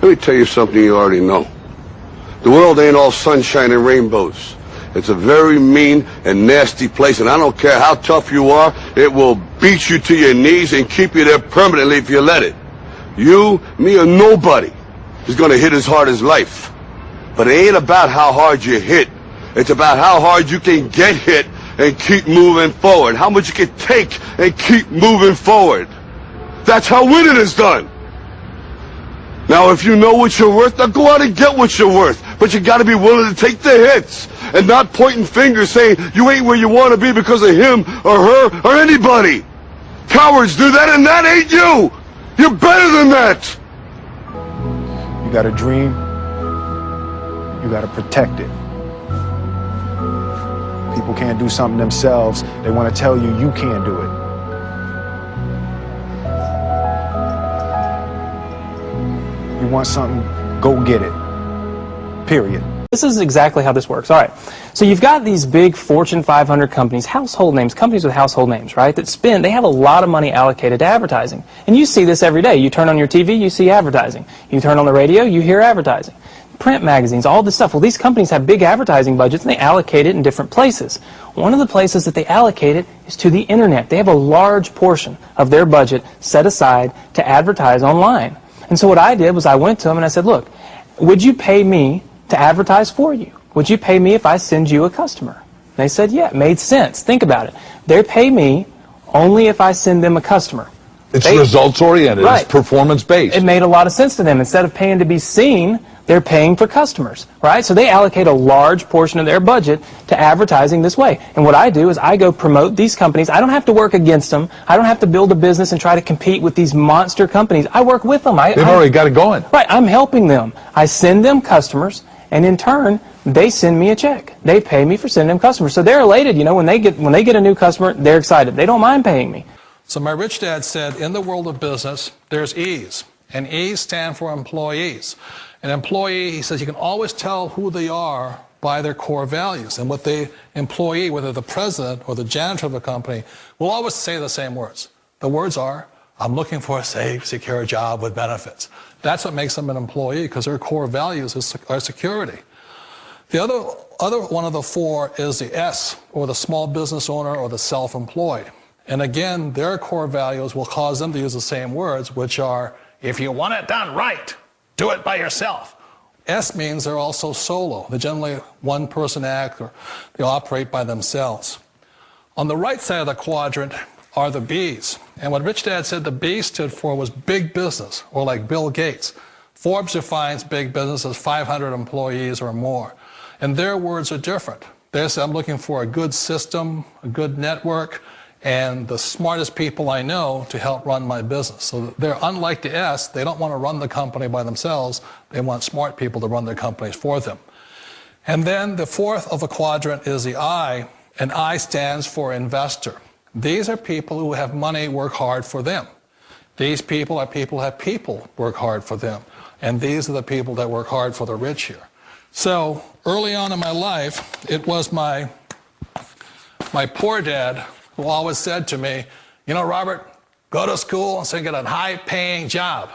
Let me tell you something you already know. The world ain't all sunshine and rainbows. It's a very mean and nasty place, and I don't care how tough you are, it will beat you to your knees and keep you there permanently if you let it. You, me, or nobody is gonna hit as hard as life. But it ain't about how hard you hit. It's about how hard you can get hit and keep moving forward. How much you can take and keep moving forward. That's how winning is done. Now, if you know what you're worth, now go out and get what you're worth. But you gotta be willing to take the hits and not pointing fingers saying you ain't where you want to be because of him or her or anybody. Cowards do that, and that ain't you. You're better than that. You got a dream, you got to protect it. People can't do something themselves. They want to tell you you can't do it. You want something, go get it. Period. This is exactly how this works. All right. So you've got these big Fortune 500 companies, household names, companies with household names, right, that spend, they have a lot of money allocated to advertising. And you see this every day. You turn on your TV, you see advertising. You turn on the radio, you hear advertising. Print magazines, all this stuff. Well, these companies have big advertising budgets, and they allocate it in different places. One of the places that they allocate it is to the internet. They have a large portion of their budget set aside to advertise online. And so what I did was I went to them and I said, look, would you pay me to advertise for you? Would you pay me if I send you a customer? And they said, yeah, it made sense. Think about it. They pay me only if I send them a customer. It's results-oriented. Right. It's performance-based. It made a lot of sense to them. Instead of paying to be seen, they're paying for customers, right? So they allocate a large portion of their budget to advertising this way. And what I do is I go promote these companies. I don't have to work against them. I don't have to build a business and try to compete with these monster companies. I work with them. They've already got it going. Right. I'm helping them. I send them customers, and in turn, they send me a check. They pay me for sending them customers. So they're elated, you know, when they get a new customer, they're excited. They don't mind paying me. So my rich dad said, in the world of business, there's E's, and E's stand for employees. An employee, he says, you can always tell who they are by their core values. And what the employee, whether the president or the janitor of the company, will always say the same words. The words are, I'm looking for a safe, secure job with benefits. That's what makes them an employee, because their core values are security. The other one of the four is the S, or the small business owner or the self-employed. And again, their core values will cause them to use the same words, which are, if you want it done right, do it by yourself. S means they're also solo. They're generally one-person act, or they operate by themselves. On the right side of the quadrant are the B's. And what Rich Dad said the B stood for was big business, or like Bill Gates. Forbes defines big business as 500 employees or more. And their words are different. They say, I'm looking for a good system, a good network, and the smartest people I know to help run my business. So they're unlike the S. They don't want to run the company by themselves. They want smart people to run their companies for them. And then the fourth of the quadrant is the I, and I stands for investor. These are people who have money work hard for them. These people are people who have people work hard for them. And these are the people that work hard for the rich here. So early on in my life, it was my poor dad who always said to me, you know, Robert, go to school and so get a high-paying job.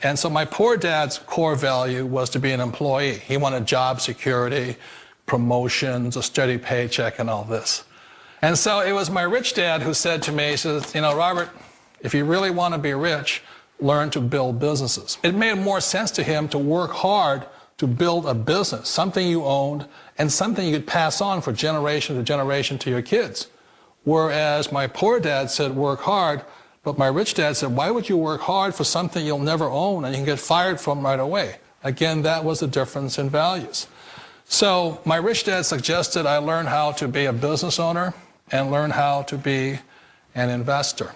And so my poor dad's core value was to be an employee. He wanted job security, promotions, a steady paycheck, and all this. And so it was my rich dad who said to me, he says, you know, Robert, if you really want to be rich, learn to build businesses. It made more sense to him to work hard to build a business, something you owned, and something you could pass on for generation to generation to your kids. Whereas my poor dad said, work hard, but my rich dad said, why would you work hard for something you'll never own and you can get fired from right away? Again, that was the difference in values. So my rich dad suggested I learn how to be a business owner and learn how to be an investor.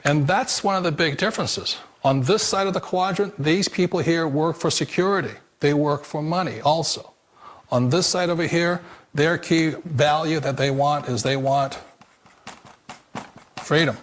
And that's one of the big differences. On this side of the quadrant, these people here work for security. They work for money also. On this side over here, their key value that they want is they want freedom.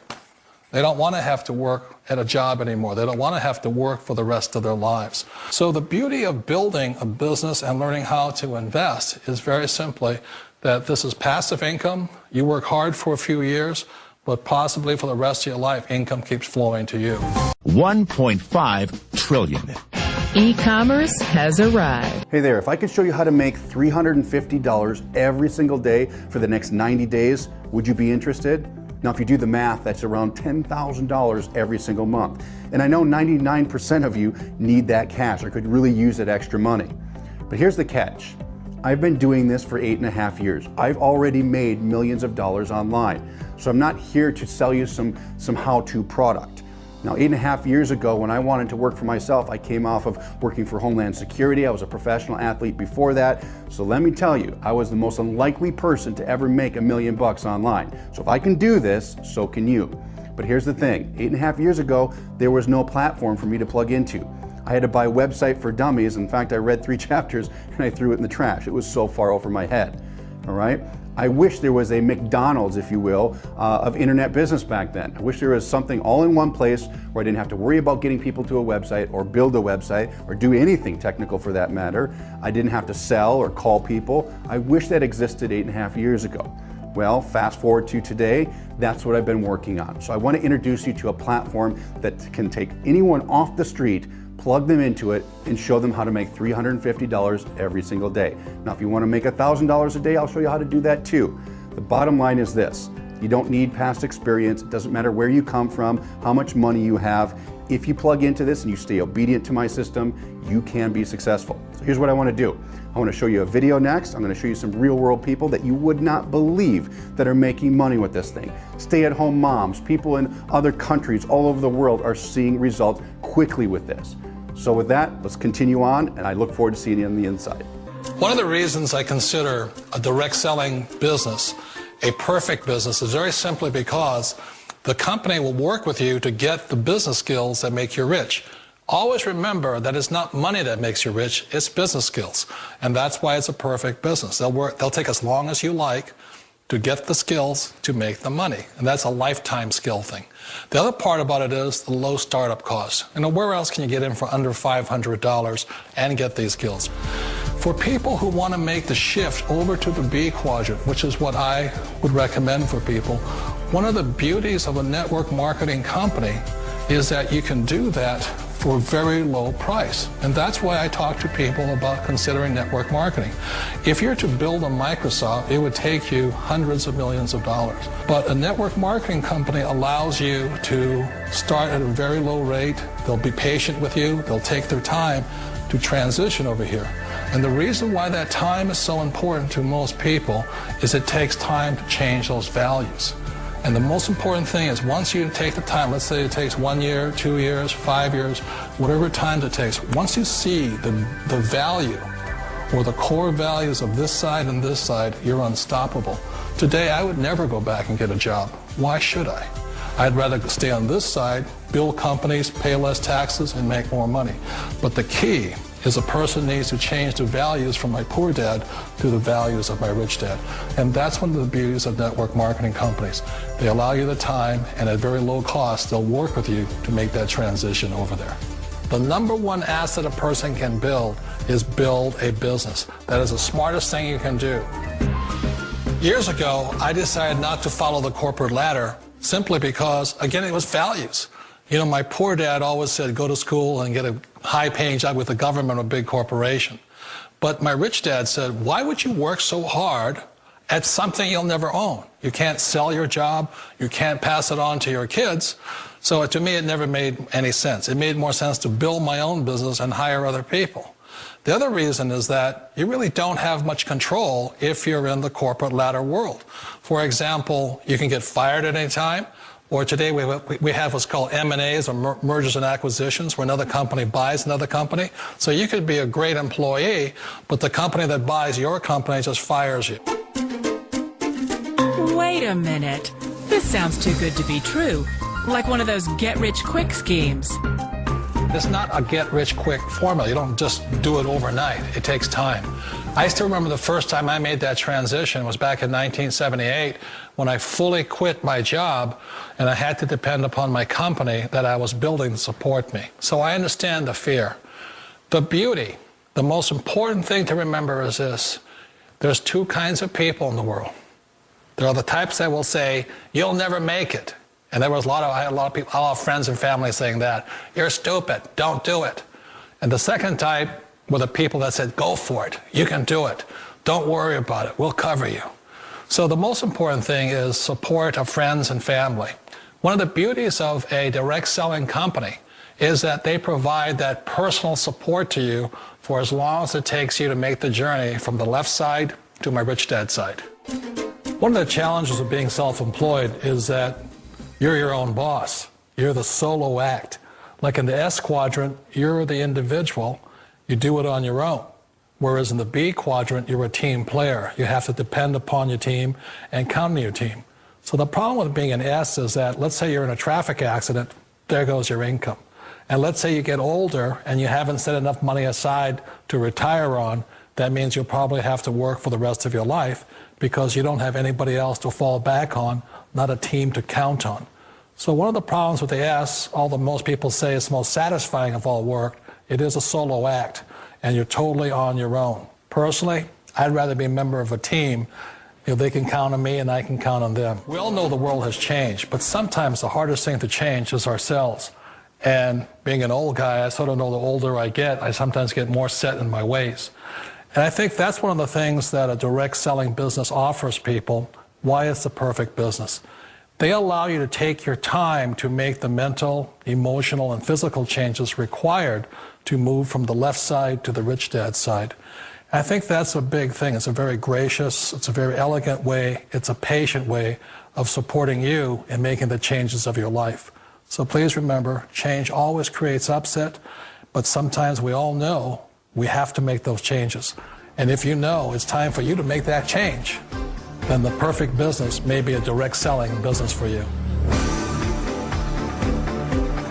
They don't want to have to work at a job anymore. They don't want to have to work for the rest of their lives. So the beauty of building a business and learning how to invest is very simply that this is passive income. You work hard for a few years, but possibly for the rest of your life, income keeps flowing to you. 1.5 trillion. E-commerce has arrived. Hey there, if I could show you how to make $350 every single day for the next 90 days, would you be interested? Now, if you do the math, that's around $10,000 every single month. And I know 99% of you need that cash or could really use that extra money. But here's the catch. I've been doing this for 8.5 years. I've already made millions of dollars online. So I'm not here to sell you some how-to product. Now, 8.5 years ago, when I wanted to work for myself, I came off of working for Homeland Security. I was a professional athlete before that. So let me tell you, I was the most unlikely person to ever make $1 million online. So if I can do this, so can you. But here's the thing, 8.5 years ago, there was no platform for me to plug into. I had to buy a website for dummies. In fact, I read 3 chapters and I threw it in the trash. It was so far over my head, all right? I wish there was a McDonald's, if you will, of internet business back then. I wish there was something all in one place where I didn't have to worry about getting people to a website or build a website or do anything technical for that matter. I didn't have to sell or call people. I wish that existed 8.5 years ago. Well, fast forward to today, that's what I've been working on. So I want to introduce you to a platform that can take anyone off the street, plug them into it, and show them how to make $350 every single day. Now, if you want to make $1,000 a day, I'll show you how to do that too. The bottom line is this. You don't need past experience. It doesn't matter where you come from, how much money you have. If you plug into this and you stay obedient to my system, you can be successful. So here's what I want to do. I want to show you a video next. I'm going to show you some real world people that you would not believe that are making money with this thing. Stay-at-home moms, people in other countries all over the world are seeing results quickly with this. So with that, let's continue on, and I look forward to seeing you on the inside. One of the reasons I consider a direct selling business a perfect business is very simply because the company will work with you to get the business skills that make you rich. Always remember that it's not money that makes you rich, it's business skills. And that's why it's a perfect business. They'll take as long as you like to get the skills to make the money. And that's a lifetime skill thing. The other part about it is the low startup cost. You know, where else can you get in for under $500 and get these skills? For people who want to make the shift over to the B quadrant, which is what I would recommend for people, one of the beauties of a network marketing company is that you can do that for a very low price. And that's why I talk to people about considering network marketing. If you're to build a Microsoft, it would take you hundreds of millions of dollars. But a network marketing company allows you to start at a very low rate. They'll be patient with you. They'll take their time to transition over here. And the reason why that time is so important to most people is it takes time to change those values. And the most important thing is once you take the time, let's say it takes 1 year, 2 years, 5 years, whatever time it takes, once you see the value or the core values of this side and this side, you're unstoppable. Today, I would never go back and get a job. Why should I? I'd rather stay on this side, build companies, pay less taxes, and make more money. But the key is a person needs to change the values from my poor dad to the values of my rich dad. And that's one of the beauties of network marketing companies. They allow you the time, and at very low cost, they'll work with you to make that transition over there. The number one asset a person can build is build a business. That is the smartest thing you can do. Years ago, I decided not to follow the corporate ladder simply because, again, it was values. You know, my poor dad always said, go to school and get a high-paying job with the government or a big corporation. But my rich dad said, why would you work so hard at something you'll never own? You can't sell your job. You can't pass it on to your kids. So to me, it never made any sense. It made more sense to build my own business and hire other people. The other reason is that you really don't have much control if you're in the corporate ladder world. For example, you can get fired at any time. Or today we have what's called M&As, or mergers and acquisitions, where another company buys another company. So you could be a great employee, but the company that buys your company just fires you. Wait a minute. This sounds too good to be true. Like one of those get-rich-quick schemes. It's not a get-rich-quick formula. You don't just do it overnight. It takes time. I still remember the first time I made that transition was back in 1978 when I fully quit my job and I had to depend upon my company that I was building to support me. So I understand the fear. The beauty, the most important thing to remember is this. There's two kinds of people in the world. There are the types that will say, you'll never make it. And I had a lot of people, a lot of friends and family saying that. You're stupid, don't do it. And the second type were the people that said, go for it, you can do it, don't worry about it, we'll cover you. So the most important thing is support of friends and family. One of the beauties of a direct selling company is that they provide that personal support to you for as long as it takes you to make the journey from the left side to my rich dad side. One of the challenges of being self-employed is that you're your own boss. You're the solo act. Like in the S quadrant, you're the individual. You do it on your own. Whereas in the B quadrant, you're a team player. You have to depend upon your team and count on your team. So the problem with being an S is that, let's say you're in a traffic accident, there goes your income. And let's say you get older and you haven't set enough money aside to retire on, that means you'll probably have to work for the rest of your life because you don't have anybody else to fall back on, not a team to count on. So one of the problems with the S, although most people say it's the most satisfying of all work, it is a solo act, and you're totally on your own. Personally, I'd rather be a member of a team. They can count on me and I can count on them. We all know the world has changed, but sometimes the hardest thing to change is ourselves. And being an old guy, I sort of know the older I get, I sometimes get more set in my ways. And I think that's one of the things that a direct selling business offers people, why it's the perfect business. They allow you to take your time to make the mental, emotional, and physical changes required to move from the left side to the rich dad side. I think that's a big thing. It's a very gracious, it's a very elegant way, it's a patient way of supporting you in making the changes of your life. So please remember, change always creates upset, but sometimes we all know we have to make those changes. And if you know it's time for you to make that change, then the perfect business may be a direct selling business for you.